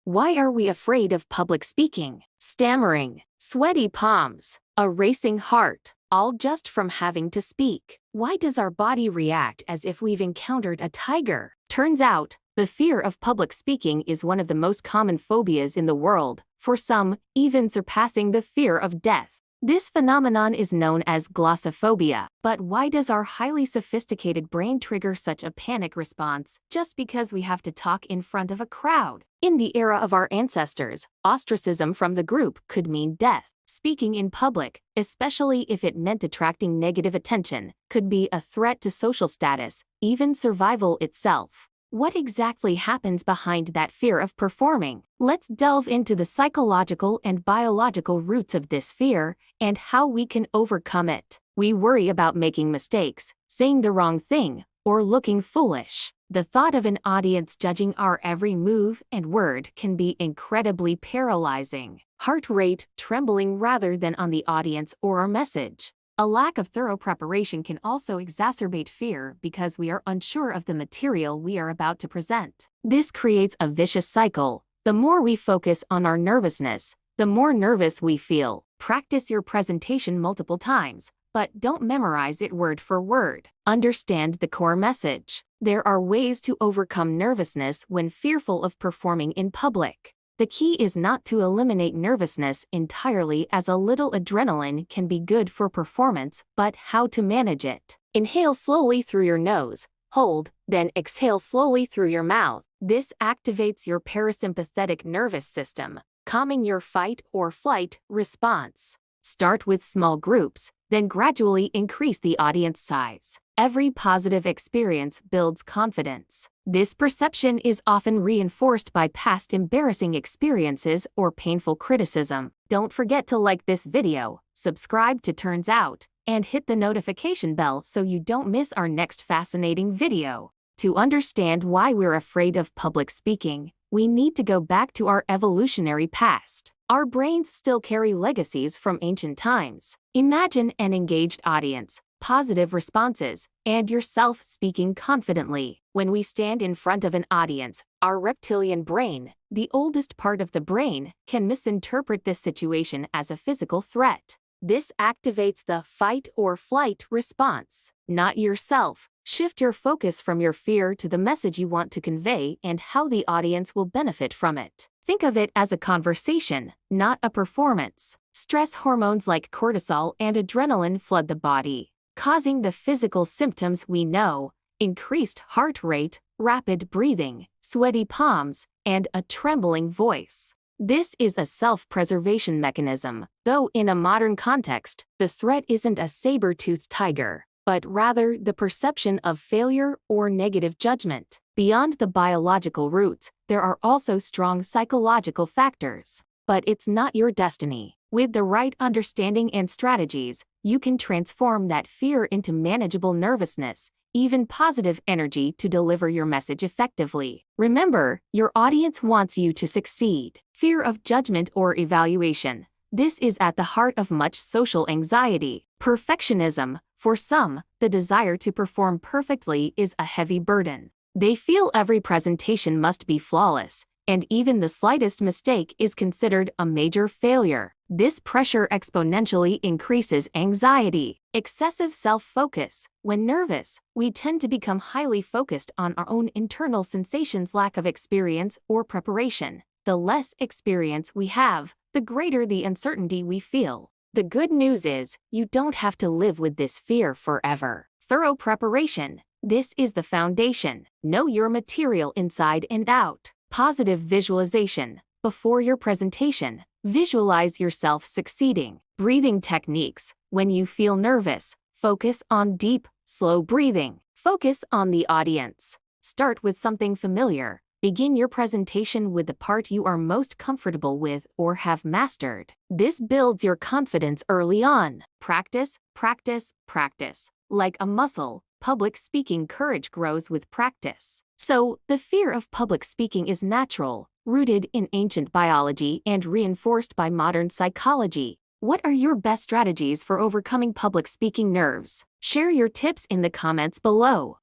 Why are we afraid of public speaking? Stammering, sweaty palms, a racing heart, all just from having to speak. Why does our body react as if we've encountered a tiger? Turns out, the fear of public speaking is one of the most common phobias in the world, for some, even surpassing the fear of death. This phenomenon is known as glossophobia. But why does our highly sophisticated brain trigger such a panic response just because we have to talk in front of a crowd? In the era of our ancestors, ostracism from the group could mean death. Speaking in public, especially if it meant attracting negative attention, could be a threat to social status, even survival itself. What exactly happens behind that fear of performing? Let's delve into the psychological and biological roots of this fear and how we can overcome it. We worry about making mistakes, saying the wrong thing, or looking foolish. The thought of an audience judging our every move and word can be incredibly paralyzing. Heart rate trembling rather than on the audience or our message. A lack of thorough preparation can also exacerbate fear because we are unsure of the material we are about to present. This creates a vicious cycle. The more we focus on our nervousness, the more nervous we feel. Practice your presentation multiple times, but don't memorize it word for word. Understand the core message. There are ways to overcome nervousness when fearful of performing in public. The key is not to eliminate nervousness entirely, as a little adrenaline can be good for performance, but how to manage it. Inhale slowly through your nose, hold, then exhale slowly through your mouth. This activates your parasympathetic nervous system, calming your fight or flight response. Start with small groups, then gradually increase the audience size. Every positive experience builds confidence. This perception is often reinforced by past embarrassing experiences or painful criticism. Don't forget to like this video, subscribe to Turns Out, and hit the notification bell so you don't miss our next fascinating video. To understand why we're afraid of public speaking, we need to go back to our evolutionary past. Our brains still carry legacies from ancient times. Imagine an engaged audience, positive responses, and yourself speaking confidently. When we stand in front of an audience, our reptilian brain, the oldest part of the brain, can misinterpret this situation as a physical threat. This activates the fight or flight response. Not yourself. Shift your focus from your fear to the message you want to convey and how the audience will benefit from it. Think of it as a conversation, not a performance. Stress hormones like cortisol and adrenaline flood the body, causing the physical symptoms we know: increased heart rate, rapid breathing, sweaty palms, and a trembling voice. This is a self-preservation mechanism, though in a modern context, the threat isn't a saber-toothed tiger, but rather the perception of failure or negative judgment. Beyond the biological roots, there are also strong psychological factors. But it's not your destiny. With the right understanding and strategies, you can transform that fear into manageable nervousness, even positive energy to deliver your message effectively. Remember, your audience wants you to succeed. Fear of judgment or evaluation. This is at the heart of much social anxiety. Perfectionism. For some, the desire to perform perfectly is a heavy burden. They feel every presentation must be flawless, and even the slightest mistake is considered a major failure. This pressure exponentially increases anxiety. Excessive self-focus. When nervous, we tend to become highly focused on our own internal sensations. Lack of experience or preparation. The less experience we have, the greater the uncertainty we feel. The good news is, you don't have to live with this fear forever. Thorough preparation. This is the foundation. Know your material inside and out. Positive visualization. Before your presentation, visualize yourself succeeding. Breathing techniques. When you feel nervous, focus on deep, slow breathing. Focus on the audience. Start with something familiar. Begin your presentation with the part you are most comfortable with or have mastered. This builds your confidence early on. Practice, practice, practice. Like a muscle, public speaking courage grows with practice. So, the fear of public speaking is natural, rooted in ancient biology and reinforced by modern psychology. What are your best strategies for overcoming public speaking nerves? Share your tips in the comments below.